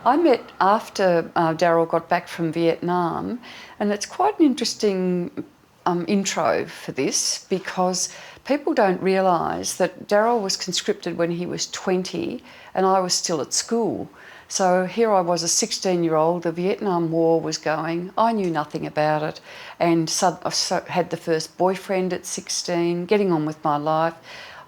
I met after Daryl got back from Vietnam, and it's quite an interesting intro for this because people don't realise that Daryl was conscripted when he was 20 and I was still at school. So here I was, a 16-year-old, the Vietnam War was going, I knew nothing about it, and I had the first boyfriend at 16, getting on with my life.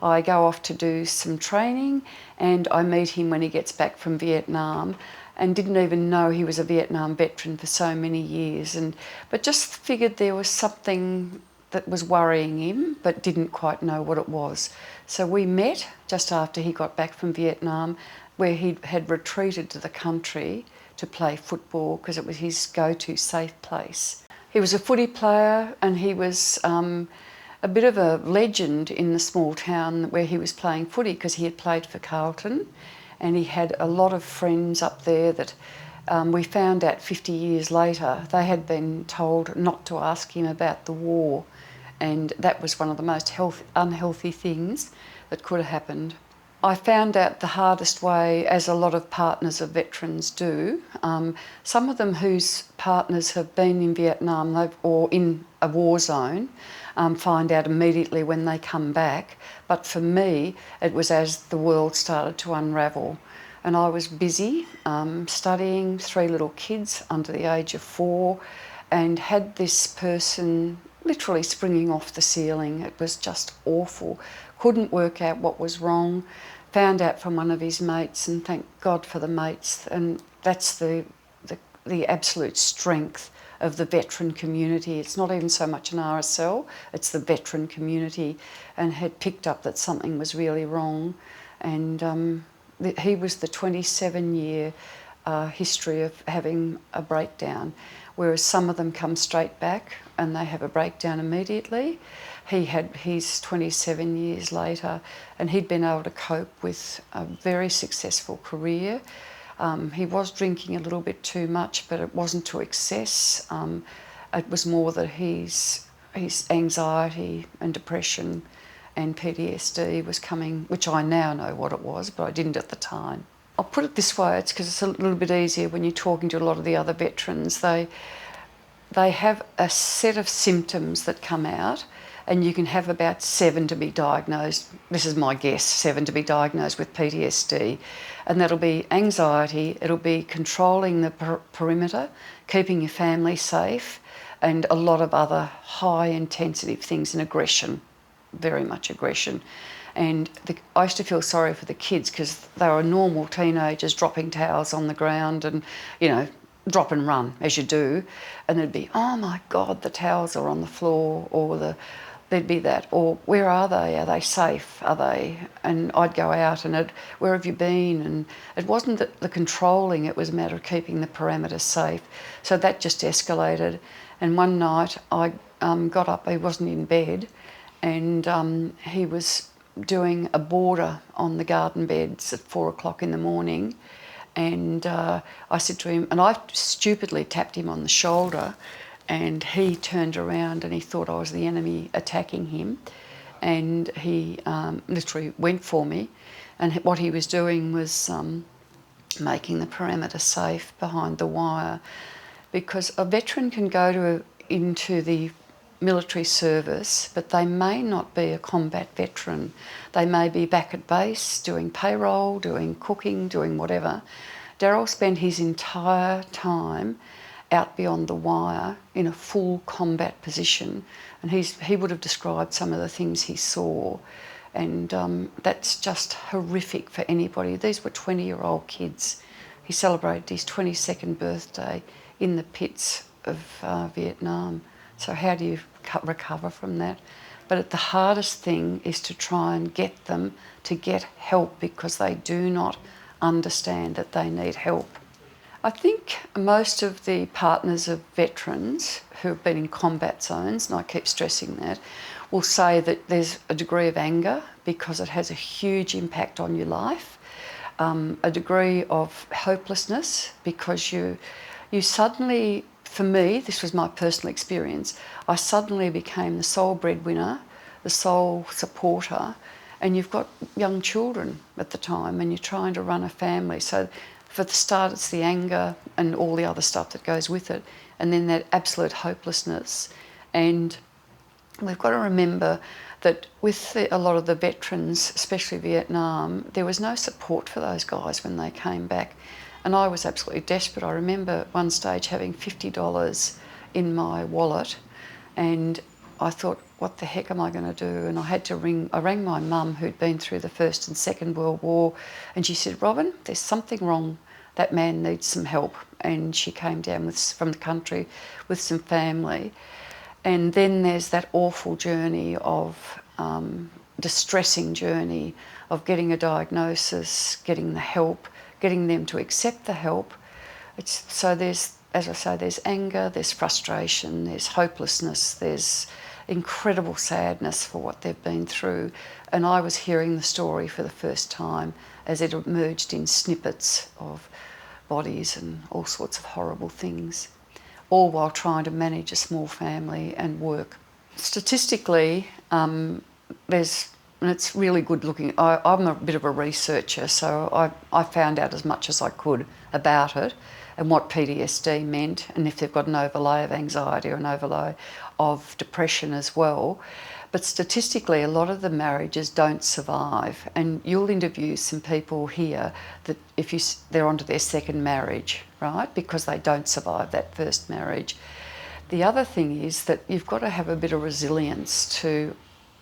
I go off to do some training and I meet him when he gets back from Vietnam, and didn't even know he was a Vietnam veteran for so many years, but just figured there was something that was worrying him but didn't quite know what it was. So we met just after he got back from Vietnam, where he had retreated to the country to play football because it was his go-to safe place. He was a footy player and he was a bit of a legend in the small town where he was playing footy because he had played for Carlton, and he had a lot of friends up there that we found out 50 years later they had been told not to ask him about the war, and that was one of the most unhealthy things that could have happened. I found out the hardest way, as a lot of partners of veterans do. Some of them whose partners have been in Vietnam or in a war zone find out immediately when they come back. But for me, it was as the world started to unravel. And I was busy studying, 3 little kids under the age of 4, and had this person literally springing off the ceiling. It was just awful. Couldn't work out what was wrong. Found out from one of his mates, and thank God for the mates. And that's the absolute strength of the veteran community. It's not even so much an RSL, it's the veteran community, and had picked up that something was really wrong. And he was the 27-year history of having a breakdown, whereas some of them come straight back and they have a breakdown immediately. He had his 27 years later, and he'd been able to cope with a very successful career. He was drinking a little bit too much, but it wasn't to excess. It was more that his anxiety and depression and PTSD was coming, which I now know what it was, but I didn't at the time. I'll put it this way, it's because it's a little bit easier when you're talking to a lot of the other veterans. They have a set of symptoms that come out, and you can have about 7 to be diagnosed, this is my guess, 7 to be diagnosed with PTSD. And that'll be anxiety, it'll be controlling the perimeter, keeping your family safe, and a lot of other high intensity things, and aggression, very much aggression. And I used to feel sorry for the kids because they were normal teenagers dropping towels on the ground and, you know, drop and run as you do. And there'd be, oh my God, the towels are on the floor, or there'd be that, or where are they? Are they safe? Are they? And I'd go out and where have you been? And it wasn't the controlling, it was a matter of keeping the parameters safe. So that just escalated. And one night I got up, he wasn't in bed, and he was doing a border on the garden beds at 4 o'clock in the morning. And I said to him, and I stupidly tapped him on the shoulder, and he turned around and he thought I was the enemy attacking him, and he literally went for me. And what he was doing was making the perimeter safe behind the wire, because a veteran can go into the military service, but they may not be a combat veteran. They may be back at base doing payroll, doing cooking, doing whatever. Daryl spent his entire time out beyond the wire in a full combat position, and he would have described some of the things he saw, and that's just horrific for anybody. These were 20-year-old kids. He celebrated his 22nd birthday in the pits of Vietnam. So how do you recover from that? But the hardest thing is to try and get them to get help, because they do not understand that they need help. I think most of the partners of veterans who have been in combat zones, and I keep stressing that, will say that there's a degree of anger because it has a huge impact on your life, a degree of hopelessness because you suddenly, for me, this was my personal experience, I suddenly became the sole breadwinner, the sole supporter, and you've got young children at the time and you're trying to run a family. So for the start, it's the anger and all the other stuff that goes with it, and then that absolute hopelessness. And we've got to remember that with a lot of the veterans, especially Vietnam, there was no support for those guys when they came back. And I was absolutely desperate. I remember at one stage having $50 in my wallet, and I thought, what the heck am I going to do? And I rang my mum, who'd been through the First and Second World War, and she said, Robyn, there's something wrong. That man needs some help. And she came down from the country with some family. And then there's that awful journey of, distressing journey of getting a diagnosis, getting the help, getting them to accept the help. So there's, as I say, there's anger, there's frustration, there's hopelessness, there's incredible sadness for what they've been through. And I was hearing the story for the first time as it emerged in snippets of bodies and all sorts of horrible things, all while trying to manage a small family and work. Statistically, and it's really good looking. I'm a bit of a researcher, so I found out as much as I could about it and what PTSD meant, and if they've got an overlay of anxiety or an overlay of depression as well. But statistically, a lot of the marriages don't survive, and you'll interview some people here that they're onto their second marriage, right, because they don't survive that first marriage. The other thing is that you've got to have a bit of resilience to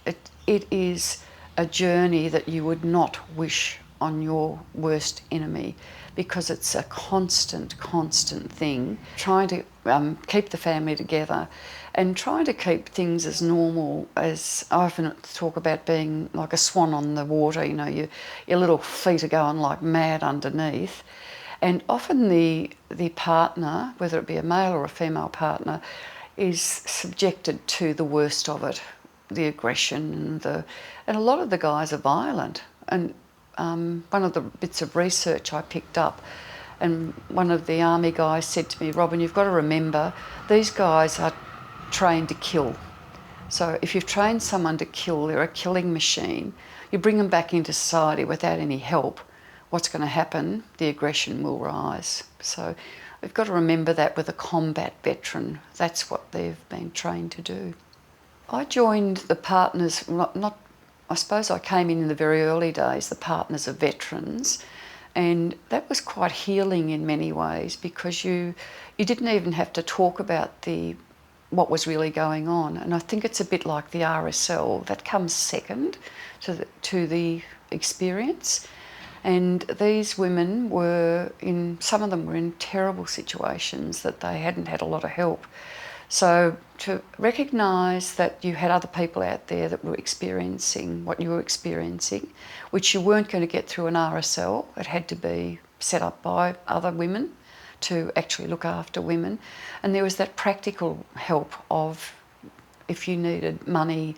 it. It is a journey that you would not wish on your worst enemy, because it's a constant thing, trying to keep the family together and trying to keep things as normal as, I often talk about being like a swan on the water, you know, your little feet are going like mad underneath. And often the partner, whether it be a male or a female partner, is subjected to the worst of it, the aggression and a lot of the guys are violent. And one of the bits of research I picked up, and one of the army guys said to me, Robyn, you've got to remember these guys are trained to kill. So if you've trained someone to kill, they're a killing machine. You bring them back into society without any help, what's going to happen? The aggression will rise. So we've got to remember that with a combat veteran. That's what they've been trained to do. I joined the Partners, I suppose I came in the very early days, the Partners of Veterans, and that was quite healing in many ways, because you didn't even have to talk about what was really going on. And I think it's a bit like the RSL, that comes second to the experience. And these women some of them were in terrible situations that they hadn't had a lot of help. So to recognise that you had other people out there that were experiencing what you were experiencing, which you weren't going to get through an RSL, it had to be set up by other women to actually look after women. And there was that practical help of, if you needed money,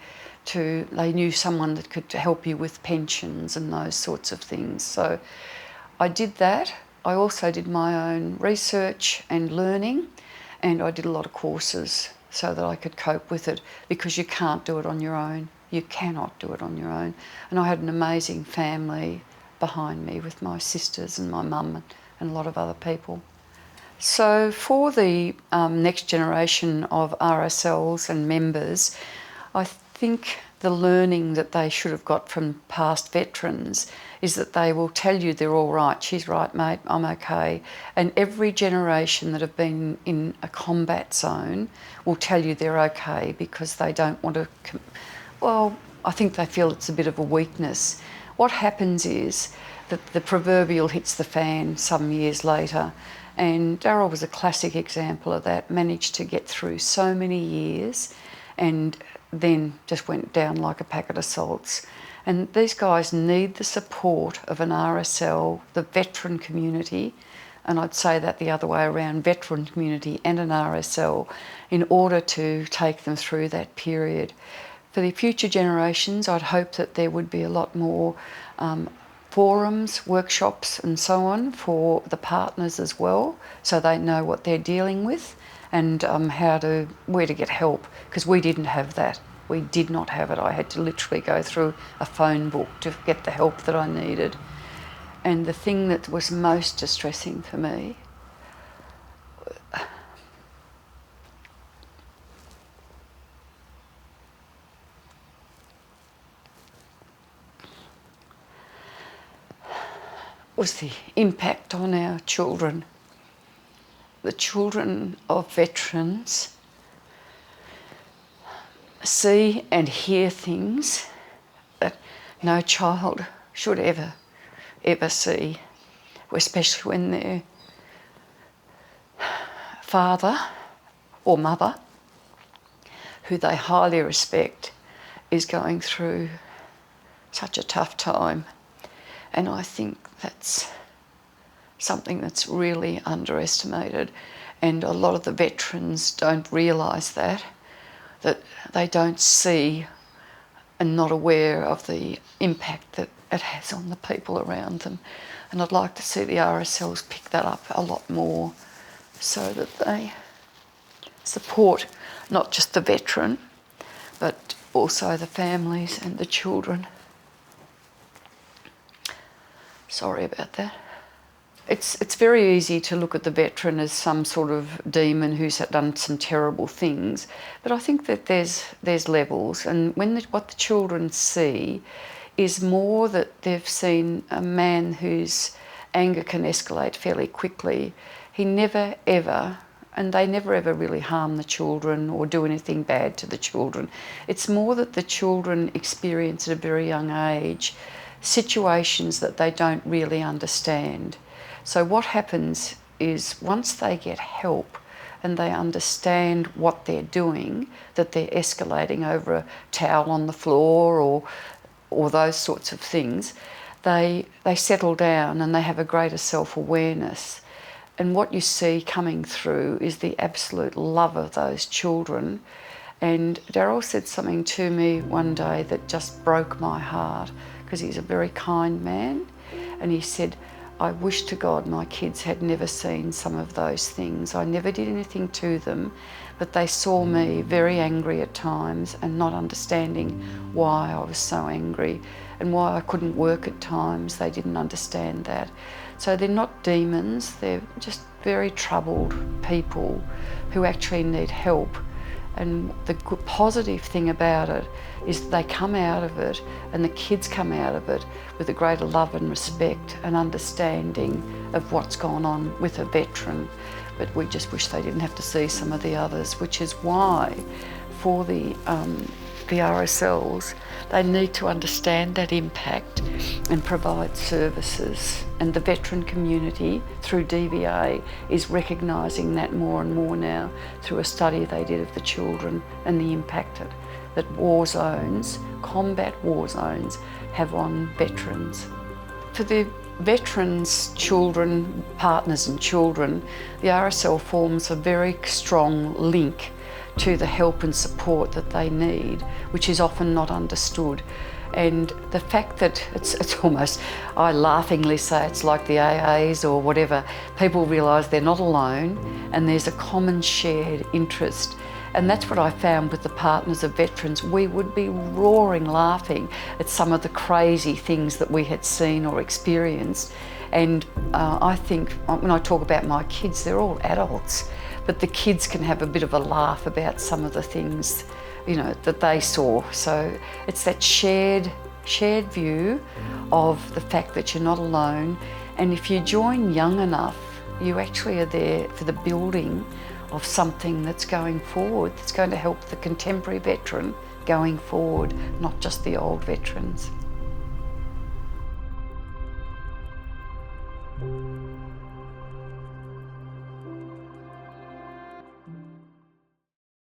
they knew someone that could help you with pensions and those sorts of things. So I did that. I also did my own research and learning, and I did a lot of courses so that I could cope with it, because you can't do it on your own. You cannot do it on your own. And I had an amazing family behind me with my sisters and my mum and a lot of other people. So for the next generation of RSLs and members, I think the learning that they should have got from past veterans is that they will tell you they're all right. She's right, mate, I'm okay. And every generation that have been in a combat zone will tell you they're okay, because they don't want to, I think they feel it's a bit of a weakness. What happens is that the proverbial hits the fan some years later, and Daryl was a classic example of that, managed to get through so many years and then just went down like a packet of salts. And these guys need the support of an RSL, the veteran community, and I'd say that the other way around, veteran community and an RSL, in order to take them through that period. For the future generations, I'd hope that there would be a lot more forums, workshops and so on for the partners as well, so they know what they're dealing with and where to get help, because we didn't have that. We did not have it. I had to literally go through a phone book to get the help that I needed. And the thing that was most distressing for me was the impact on our children. The children of veterans see and hear things that no child should ever see, especially when their father or mother, who they highly respect, is going through such a tough time. And I think that's something that's really underestimated, and a lot of the veterans don't realise that they don't see and not aware of the impact that it has on the people around them. And I'd like to see the RSLs pick that up a lot more so that they support not just the veteran, but also the families and the children. Sorry about that. It's very easy to look at the veteran as some sort of demon who's done some terrible things, but I think that there's levels, and what the children see is more that they've seen a man whose anger can escalate fairly quickly. He never ever, and they never ever really harm the children or do anything bad to the children. It's more that the children experience at a very young age situations that they don't really understand. So what happens is once they get help and they understand what they're doing, that they're escalating over a towel on the floor or those sorts of things, they settle down and they have a greater self-awareness. And what you see coming through is the absolute love of those children. And Daryl said something to me one day that just broke my heart, because he's a very kind man, and he said, "I wish to God my kids had never seen some of those things. I never did anything to them, but they saw me very angry at times and not understanding why I was so angry and why I couldn't work at times. They didn't understand that." So they're not demons, they're just very troubled people who actually need help. And the good, positive thing about it is they come out of it, and the kids come out of it with a greater love and respect and understanding of what's gone on with a veteran. But we just wish they didn't have to see some of the others, which is why for the RSLs, they need to understand that impact and provide services. And the veteran community through DVA is recognising that more and more now through a study they did of the children and the impact that war zones, combat war zones, have on veterans. For the veterans' children, partners and children, the RSL forms a very strong link to the help and support that they need, which is often not understood. And the fact that it's almost, I laughingly say it's like the AAs or whatever, people realise they're not alone and there's a common shared interest. And that's what I found with the partners of veterans. We would be roaring laughing at some of the crazy things that we had seen or experienced. And I think when I talk about my kids, they're all adults, but the kids can have a bit of a laugh about some of the things, you know, that they saw. So it's that shared view of the fact that you're not alone. And if you join young enough, you actually are there for the building of something that's going forward, that's going to help the contemporary veteran going forward, not just the old veterans.